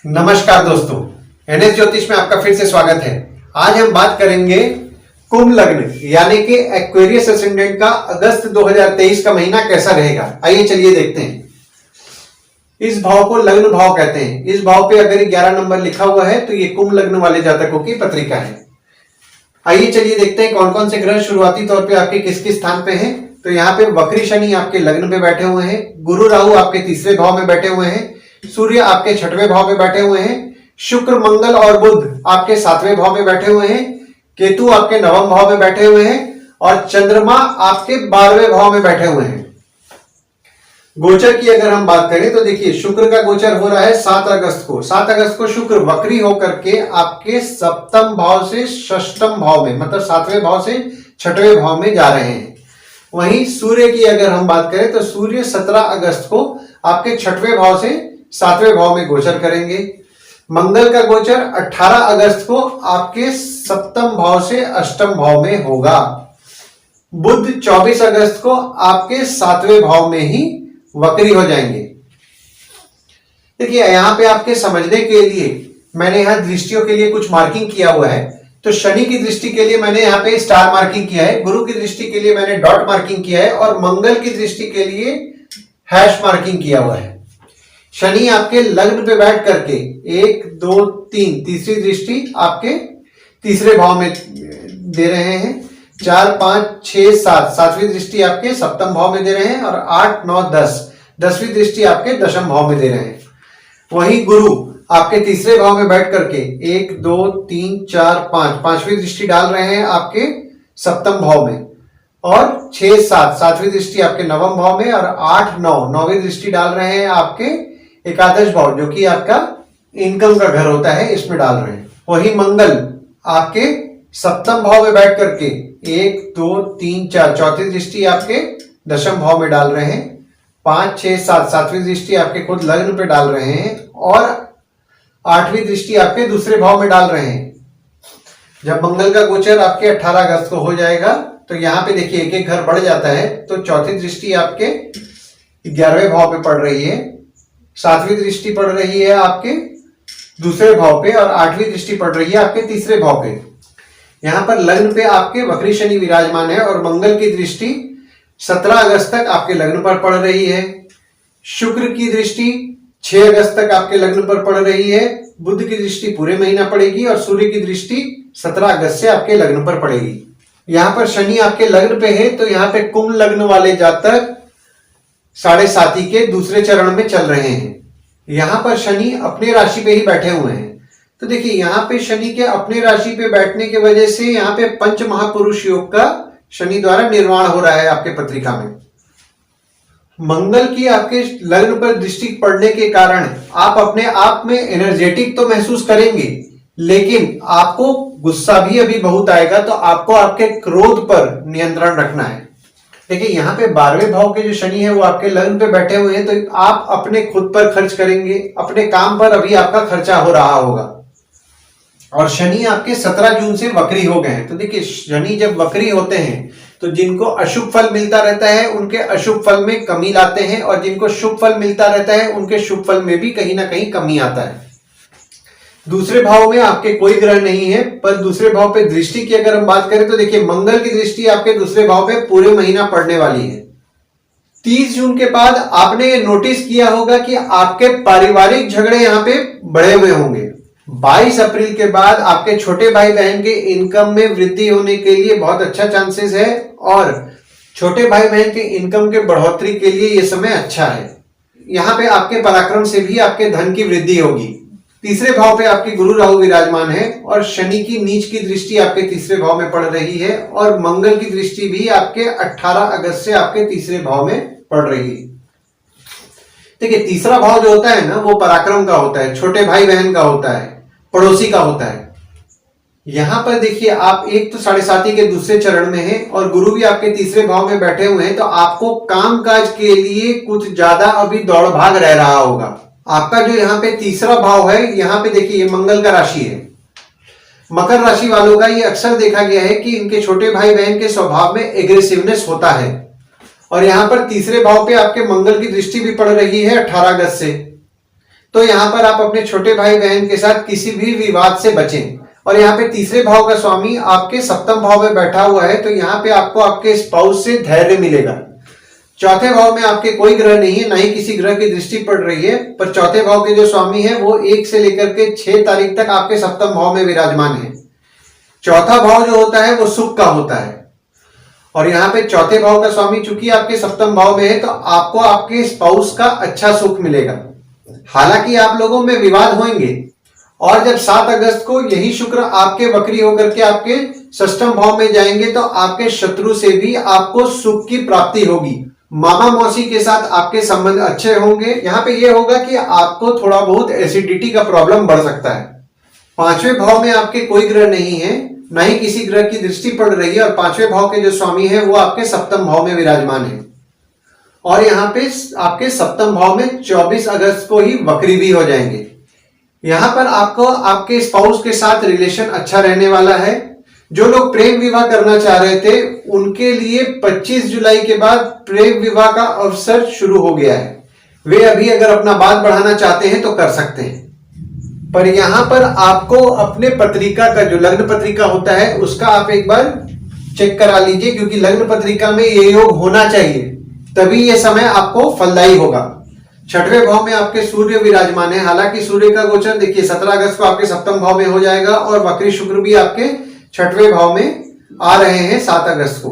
नमस्कार दोस्तों, एनएस ज्योतिष में आपका फिर से स्वागत है। आज हम बात करेंगे कुंभ लग्न यानी कि एक्वेरियस असेंडेंट का अगस्त 2023 का महीना कैसा रहेगा। आइए चलिए देखते हैं। इस भाव को लग्न भाव कहते हैं। इस भाव पे अगर 11 नंबर लिखा हुआ है तो ये कुंभ लग्न वाले जातकों की पत्रिका है। आइए चलिए देखते हैं कौन कौन से ग्रह शुरुआती तौर पे आपके किस किस स्थान पे हैं। तो यहाँ पे वक्री शनि आपके लग्न पे बैठे हुए हैं, गुरु राहु आपके तीसरे भाव में बैठे हुए हैं, सूर्य आपके छठवें भाव में बैठे हुए हैं, शुक्र मंगल और बुध आपके सातवें भाव में बैठे हुए हैं, केतु आपके नवम भाव में बैठे हुए हैं और चंद्रमा आपके 12वें भाव में बैठे हुए हैं। गोचर की अगर हम बात करें तो देखिए शुक्र का गोचर हो रहा है 7 अगस्त को। 7 अगस्त को शुक्र वक्री होकर के आपके सप्तम भाव से षष्टम भाव में, मतलब 7वें भाव से 6वें भाव में जा रहे हैं। वहीं सूर्य की अगर हम बात करें तो सूर्य 17 अगस्त को आपके 6वें भाव से 7वें भाव में गोचर करेंगे। मंगल का गोचर 18 अगस्त को आपके सप्तम भाव से अष्टम भाव में होगा। बुध 24 अगस्त को आपके 7वें भाव में ही वक्री हो जाएंगे। देखिए यहां पे आपके समझने के लिए मैंने यहां दृष्टियों के लिए कुछ मार्किंग किया हुआ है। तो शनि की दृष्टि के लिए मैंने यहाँ पे स्टार मार्किंग किया है, गुरु की दृष्टि के लिए मैंने डॉट मार्किंग किया है और मंगल की दृष्टि के लिए हैश मार्किंग किया हुआ है। शनि आपके लग्न पे बैठ करके 1 2 3 तीसरी दृष्टि आपके तीसरे भाव में दे रहे हैं, 4 5 6 7 सातवीं दृष्टि आपके सप्तम भाव में दे रहे हैं और 8 9 10 10वीं दृष्टि आपके दशम भाव में दे रहे हैं। वहीं गुरु आपके तीसरे भाव में बैठ करके 1 2 3 4 5 पांचवी दृष्टि डाल रहे हैं आपके सप्तम भाव में और 6 7 सातवीं दृष्टि आपके नवम भाव में और 8 9 नौवीं दृष्टि डाल रहे हैं आपके एकादश भाव, जो कि आपका इनकम का घर होता है, इसमें डाल रहे हैं। वही मंगल आपके सप्तम भाव में बैठ करके 1 2 3 4 चौथी दृष्टि आपके दशम भाव में डाल रहे हैं, 5 6 7 सातवीं दृष्टि आपके खुद लग्न पे डाल रहे हैं और 8वीं दृष्टि आपके दूसरे भाव में डाल रहे हैं। जब मंगल का गोचर आपके 18 अगस्त को हो जाएगा तो यहाँ पे देखिए एक एक घर बढ़ जाता है। तो चौथी दृष्टि आपके 11वें भाव पे पड़ रही है, 7वीं दृष्टि पड़ रही है आपके दूसरे भाव पे और 8वीं दृष्टि पड़ रही है आपके तीसरे भाव पे। यहाँ पर लग्न पे आपके वक्री शनि विराजमान है और मंगल की दृष्टि 17 अगस्त तक आपके लग्न पर पड़ रही है। शुक्र की दृष्टि 6 अगस्त तक आपके लग्न पर पड़ रही है, बुध की दृष्टि पूरे महीना पड़ेगी और सूर्य की दृष्टि 17 अगस्त से आपके लग्न पर पड़ेगी। यहाँ पर शनि आपके लग्न पे है तो यहाँ पे कुंभ लग्न वाले जातक 7.5 के दूसरे चरण में चल रहे हैं। यहाँ पर शनि अपने राशि पे ही बैठे हुए हैं। तो देखिए यहाँ पे शनि के अपने राशि पे बैठने की वजह से यहाँ पे पंच महापुरुष योग का शनि द्वारा निर्माण हो रहा है आपके पत्रिका में। मंगल की आपके लग्न पर दृष्टि पड़ने के कारण आप अपने आप में एनर्जेटिक तो महसूस करेंगे, लेकिन आपको गुस्सा भी अभी बहुत आएगा। तो आपको आपके क्रोध पर नियंत्रण रखना है। देखिए यहाँ पे 12वें भाव के जो शनि है वो आपके लग्न पे बैठे हुए हैं तो आप अपने खुद पर खर्च करेंगे, अपने काम पर अभी आपका खर्चा हो रहा होगा। और शनि आपके 17 जून से वक्री हो गए हैं। तो देखिए शनि जब वक्री होते हैं तो जिनको अशुभ फल मिलता रहता है उनके अशुभ फल में कमी लाते हैं और जिनको शुभ फल मिलता रहता है उनके शुभ फल में भी कहीं ना कहीं कमी आता है। दूसरे भाव में आपके कोई ग्रह नहीं है, पर दूसरे भाव पे दृष्टि की अगर हम बात करें तो देखिए मंगल की दृष्टि आपके दूसरे भाव पे पूरे महीना पड़ने वाली है। 30 जून के बाद आपने ये नोटिस किया होगा कि आपके पारिवारिक झगड़े यहाँ पे बढ़े हुए होंगे। 22 अप्रैल के बाद आपके छोटे भाई बहन के इनकम में वृद्धि होने के लिए बहुत अच्छा चांसेस है और छोटे भाई बहन के इनकम के बढ़ोतरी के लिए यह समय अच्छा है। यहाँ पे आपके पराक्रम से भी आपके धन की वृद्धि होगी। तीसरे भाव पे आपके गुरु राहु विराजमान है और शनि की नीच की दृष्टि आपके तीसरे भाव में पड़ रही है और मंगल की दृष्टि भी आपके 18 अगस्त से आपके तीसरे भाव में पड़ रही है। देखिए तीसरा भाव जो होता है ना वो पराक्रम का होता है, छोटे भाई बहन का होता है, पड़ोसी का होता है। यहां पर देखिए आप एक तो 7.5 के दूसरे चरण में है और गुरु भी आपके तीसरे भाव में बैठे हुए हैं। तो आपको कामकाज के लिए कुछ ज्यादा अभी दौड़ भाग रह रहा होगा। आपका जो यहाँ पे तीसरा भाव है, यहाँ पे देखिए ये मंगल का राशि है। मकर राशि वालों का ये अक्सर देखा गया है कि इनके छोटे भाई बहन के स्वभाव में एग्रेसिवनेस होता है और यहाँ पर तीसरे भाव पे आपके मंगल की दृष्टि भी पड़ रही है 18 अगस्त से। तो यहाँ पर आप अपने छोटे भाई बहन के साथ किसी भी विवाद से बचें। और यहाँ पे तीसरे भाव का स्वामी आपके सप्तम भाव में बैठा हुआ है, तो यहाँ पे आपको आपके स्पाउस से धैर्य मिलेगा। चौथे भाव में आपके कोई ग्रह नहीं है, ना ही किसी ग्रह की दृष्टि पड़ रही है, पर चौथे भाव के जो स्वामी है वो 1 से लेकर के 6 तारीख तक आपके सप्तम भाव में विराजमान है। चौथा भाव जो होता है वो सुख का होता है, और यहाँ पे चौथे भाव का स्वामी चूंकि आपके सप्तम भाव में है, तो आपको आपके स्पाउस का अच्छा सुख मिलेगा। हालांकि आप लोगों में विवाद होंगे, और जब 7 अगस्त को यही शुक्र आपके वक्री होकर के आपके षष्ठम भाव में जाएंगे, तो आपके शत्रु से भी आपको सुख की प्राप्ति होगी। मामा मौसी के साथ आपके संबंध अच्छे होंगे। यहाँ पे ये होगा कि आपको थोड़ा बहुत एसिडिटी का प्रॉब्लम बढ़ सकता है। 5वें भाव में आपके कोई ग्रह नहीं है, ना ही किसी ग्रह की दृष्टि पड़ रही है, और 5वें भाव के जो स्वामी है वो आपके सप्तम भाव में विराजमान है। और यहाँ पे आपके सप्तम भाव में 24 अगस्त को ही वक्री भी हो जाएंगे। यहाँ पर आपको आपके स्पाउस के साथ रिलेशन अच्छा रहने वाला है। जो लोग प्रेम विवाह करना चाह रहे थे उनके लिए 25 जुलाई के बाद प्रेम विवाह का अवसर शुरू हो गया है। वे अभी अगर अपना बात बढ़ाना चाहते हैं तो कर सकते हैं, पर यहाँ पर आपको अपने पत्रिका का जो लग्न पत्रिका होता है उसका आप एक बार चेक करा लीजिए, क्योंकि लग्न पत्रिका में ये योग होना चाहिए, तभी ये समय आपको फलदायी होगा। 6वें भाव में आपके सूर्य विराजमान है। हालांकि सूर्य का गोचर देखिए 17 अगस्त को आपके सप्तम भाव में हो जाएगा, और वक्री शुक्र भी आपके 6वें भाव में आ रहे हैं 7 अगस्त को।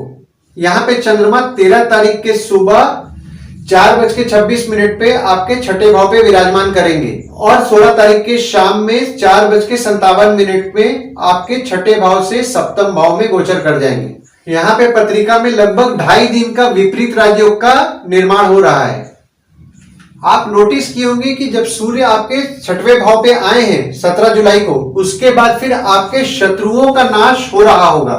यहाँ पे चंद्रमा 13 तारीख के सुबह 4:26 पे आपके 6ठे भाव पे विराजमान करेंगे, और 16 तारीख के शाम में 4:57 में आपके 6ठे भाव से सप्तम भाव में गोचर कर जाएंगे। यहाँ पे पत्रिका में लगभग 2.5 दिन का विपरीत राजयोग का निर्माण हो रहा है। आप नोटिस किए होंगे कि जब सूर्य आपके 6वें भाव पे आए हैं 17 जुलाई को, उसके बाद फिर आपके शत्रुओं का नाश हो रहा होगा,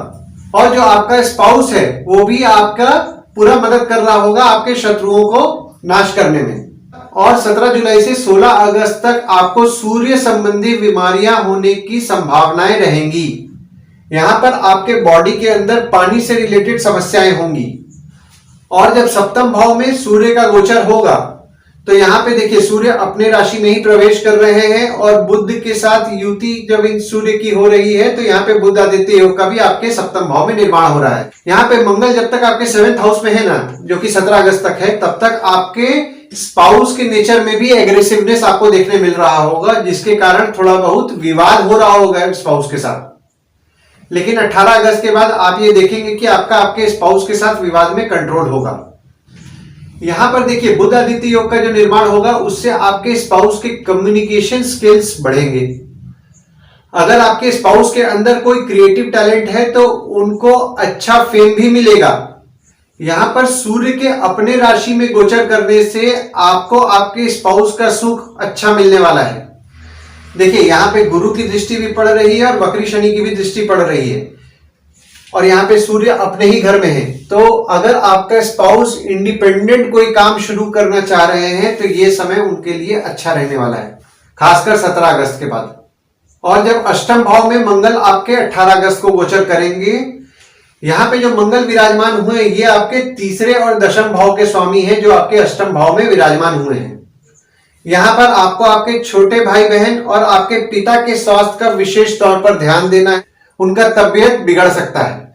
और जो आपका स्पाउस है वो भी आपका पूरा मदद कर रहा होगा आपके शत्रुओं को नाश करने में। और 17 जुलाई से 16 अगस्त तक आपको सूर्य संबंधी बीमारियां होने की संभावनाएं रहेंगी। यहां पर आपके बॉडी के अंदर पानी से रिलेटेड समस्याएं होंगी। और जब सप्तम भाव में सूर्य का गोचर होगा, तो यहाँ पे देखिए सूर्य अपने राशि में ही प्रवेश कर रहे हैं, और बुध के साथ युति जब इन सूर्य की हो रही है, तो यहाँ पे बुध आदित्य योग का भी आपके सप्तम भाव में निर्माण हो रहा है। यहाँ पे मंगल जब तक आपके 7th हाउस में है ना, जो कि 17 अगस्त तक है, तब तक आपके स्पाउस के नेचर में भी एग्रेसिवनेस आपको देखने मिल रहा होगा, जिसके कारण थोड़ा बहुत विवाद हो रहा होगा स्पाउस के साथ। लेकिन 18 अगस्त के बाद आप ये देखेंगे कि आपके स्पाउस के साथ विवाद में कंट्रोल होगा। यहां पर देखिए बुध आदित्य योग का जो निर्माण होगा, उससे आपके स्पाउस के कम्युनिकेशन स्किल्स बढ़ेंगे। अगर आपके स्पाउस के अंदर कोई क्रिएटिव टैलेंट है तो उनको अच्छा फेम भी मिलेगा। यहां पर सूर्य के अपने राशि में गोचर करने से आपको आपके स्पाउस का सुख अच्छा मिलने वाला है। देखिए यहाँ पे गुरु की दृष्टि भी पड़ रही है, और वक्री शनि की भी दृष्टि पड़ रही है, और यहाँ पे सूर्य अपने ही घर में है। तो अगर आपका स्पाउस इंडिपेंडेंट कोई काम शुरू करना चाह रहे हैं तो ये समय उनके लिए अच्छा रहने वाला है, खासकर 17 अगस्त के बाद। और जब अष्टम भाव में मंगल आपके 18 अगस्त को गोचर करेंगे, यहाँ पे जो मंगल विराजमान हुए ये आपके तीसरे और दशम भाव के स्वामी हैं, जो आपके अष्टम भाव में विराजमान हुए हैं। यहाँ पर आपको आपके छोटे भाई बहन और आपके पिता के स्वास्थ्य का विशेष तौर पर ध्यान देना है, उनका तबियत बिगड़ सकता है।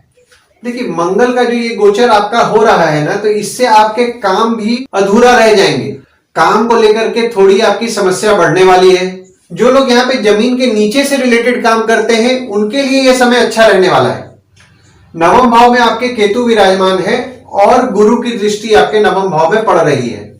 देखिए मंगल का जो ये गोचर आपका हो रहा है ना, तो इससे आपके काम भी अधूरा रह जाएंगे। काम को लेकर के थोड़ी आपकी समस्या बढ़ने वाली है। जो लोग यहाँ पे जमीन के नीचे से रिलेटेड काम करते हैं उनके लिए यह समय अच्छा रहने वाला है। 9वें भाव में आपके केतु विराजमान है, और गुरु की दृष्टि आपके 9वें भाव में पड़ रही है।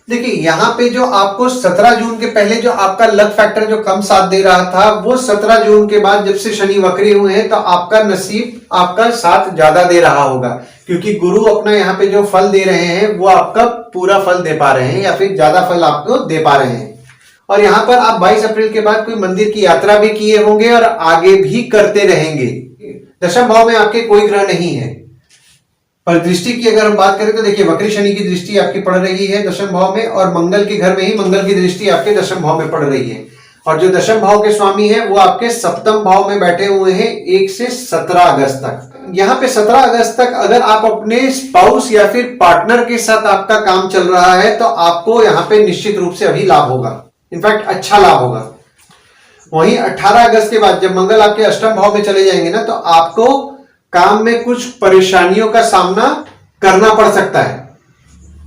देखिए यहाँ पे जो आपको 17 जून के पहले जो आपका लक फैक्टर जो कम साथ दे रहा था, वो 17 जून के बाद जब से शनि वक्री हुए हैं तो आपका नसीब आपका साथ ज्यादा दे रहा होगा, क्योंकि गुरु अपना यहाँ पे जो फल दे रहे हैं वो आपका पूरा फल दे पा रहे हैं, या फिर ज्यादा फल आपको दे पा रहे हैं। और यहाँ पर आप 22 अप्रैल के बाद कोई मंदिर की यात्रा भी किए होंगे और आगे भी करते रहेंगे। दशम भाव में आपके कोई ग्रह नहीं है, पर दृष्टि की अगर हम बात करें तो देखिए वक्री शनि की दृष्टि आपकी पड़ रही है दशम भाव में, और मंगल के घर में ही मंगल की दृष्टि आपके दशम भाव में पड़ रही है। और जो दशम भाव के स्वामी है वो आपके सप्तम भाव में बैठे हुए हैं 1 से 17 अगस्त तक। यहाँ पे 17 अगस्त तक अगर आप अपने स्पाउस या फिर पार्टनर के साथ आपका काम चल रहा है तो आपको यहाँ पे निश्चित रूप से अभी लाभ होगा। इनफैक्ट अच्छा लाभ होगा। वहीं 18 अगस्त के बाद जब मंगल आपके अष्टम भाव में चले जाएंगे ना, तो आपको काम में कुछ परेशानियों का सामना करना पड़ सकता है।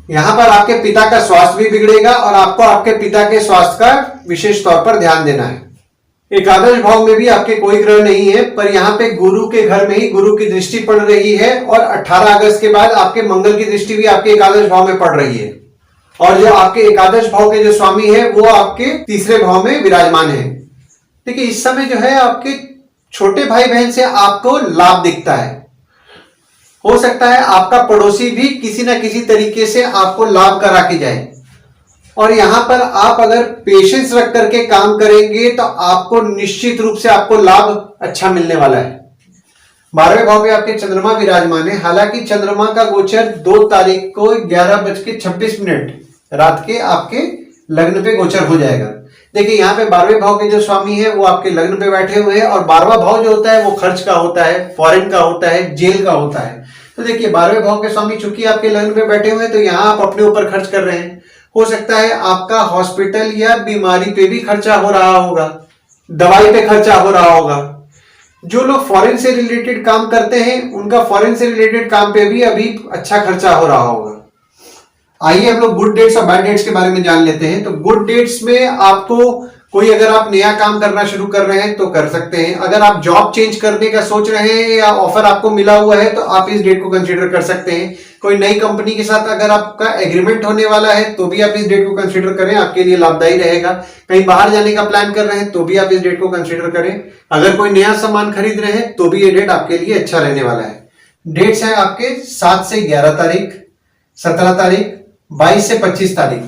यहां पर आपके पिता का स्वास्थ्य भी बिगड़ेगा और आपको आपके पिता के स्वास्थ्य का विशेष तौर पर ध्यान देना है। एकादश भाव में भी आपके कोई ग्रह नहीं है, पर यहाँ पे गुरु के घर में ही गुरु की दृष्टि पड़ रही है और 18 अगस्त के बाद आपके मंगल की दृष्टि भी आपके एकादश भाव में पड़ रही है। और जो आपके एकादश भाव के जो स्वामी है वो आपके तीसरे भाव में विराजमान है। देखिए इस समय जो है आपके छोटे भाई बहन से आपको लाभ दिखता है। हो सकता है आपका पड़ोसी भी किसी ना किसी तरीके से आपको लाभ करा के जाए, और यहां पर आप अगर पेशेंस रख करके काम करेंगे तो आपको निश्चित रूप से आपको लाभ अच्छा मिलने वाला है। 12वें भाव में आपके चंद्रमा विराजमान है। हालांकि चंद्रमा का गोचर 2 तारीख को 11:26 रात के आपके लग्न पे गोचर हो जाएगा। देखिए यहाँ पे 12वें भाव के जो स्वामी है वो आपके लग्न पे बैठे हुए हैं, और 12वां भाव जो होता है वो खर्च का होता है, फॉरेन का होता है, जेल का होता है। तो देखिए 12वें भाव के स्वामी चूंकि आपके लग्न पे बैठे हुए हैं, तो यहाँ आप अपने ऊपर खर्च कर रहे हैं। हो सकता है आपका हॉस्पिटल या बीमारी पे भी खर्चा हो रहा होगा, दवाई पे खर्चा हो रहा होगा। जो लोग फॉरेन से रिलेटेड काम करते हैं उनका फॉरेन से रिलेटेड काम पे भी अभी अच्छा खर्चा हो रहा होगा। आइए हम लोग गुड डेट्स और बैड डेट्स के बारे में जान लेते हैं। तो गुड डेट्स में आपको कोई अगर आप नया काम करना शुरू कर रहे हैं तो कर सकते हैं। अगर आप जॉब चेंज करने का सोच रहे हैं या ऑफर आपको मिला हुआ है तो आप इस डेट को कंसीडर कर सकते हैं। कोई नई कंपनी के साथ अगर आपका एग्रीमेंट होने वाला है तो भी आप इस डेट को कंसीडर करें, आपके लिए लाभदायी रहेगा। कहीं बाहर जाने का प्लान कर रहे हैं तो भी आप इस डेट को कंसीडर करें। अगर कोई नया सामान खरीद रहे हैं तो भी ये डेट आपके लिए अच्छा रहने वाला है। डेट्स है आपके 7 से 11 तारीख, 17 तारीख, 22 से 25 तारीख।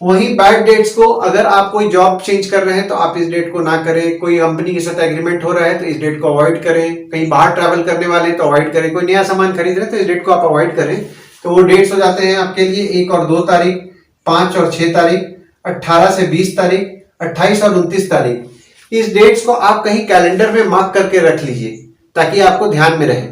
वहीं बैड डेट्स को अगर आप कोई जॉब चेंज कर रहे हैं तो आप इस डेट को ना करें। कोई कंपनी के साथ एग्रीमेंट हो रहा है तो इस डेट को अवॉइड करें। कहीं बाहर ट्रैवल करने वाले तो अवॉइड करें। कोई नया सामान खरीद रहे हैं तो इस डेट को आप अवॉइड करें। तो वो डेट्स हो जाते हैं आपके लिए 1 और 2 तारीख, 5 और 6 तारीख, 18 से 20 तारीख, 28 और 29 तारीख। इस डेट्स को आप कहीं कैलेंडर में मार्क करके रख लीजिए ताकि आपको ध्यान में रहे।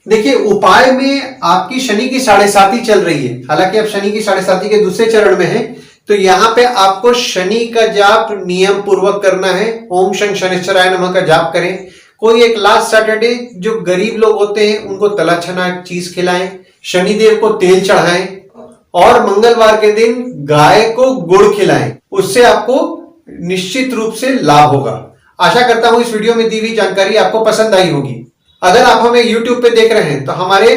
देखिए उपाय में आपकी शनि की 7.5 चल रही है। हालांकि आप शनि की 7.5 के दूसरे चरण में है, तो यहां पे आपको शनि का जाप नियम पूर्वक करना है। ओम शं शनिश्चराय नमः का जाप करें। कोई एक लास्ट सैटरडे जो गरीब लोग होते हैं उनको तला छना चीज खिलाएं, शनिदेव को तेल चढ़ाएं और मंगलवार के दिन गाय को गुड़ खिलाएं। उससे आपको निश्चित रूप से लाभ होगा। आशा करता हूं इस वीडियो में दी हुई जानकारी आपको पसंद आई होगी। अगर आप हमें YouTube पे देख रहे हैं तो हमारे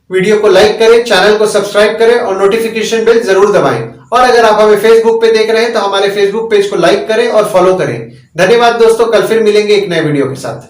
वीडियो को लाइक करें, चैनल को सब्सक्राइब करें और नोटिफिकेशन बेल जरूर दबाएं। और अगर आप हमें Facebook पे देख रहे हैं तो हमारे Facebook पेज को लाइक करें और फॉलो करें। धन्यवाद दोस्तों, कल फिर मिलेंगे एक नए वीडियो के साथ।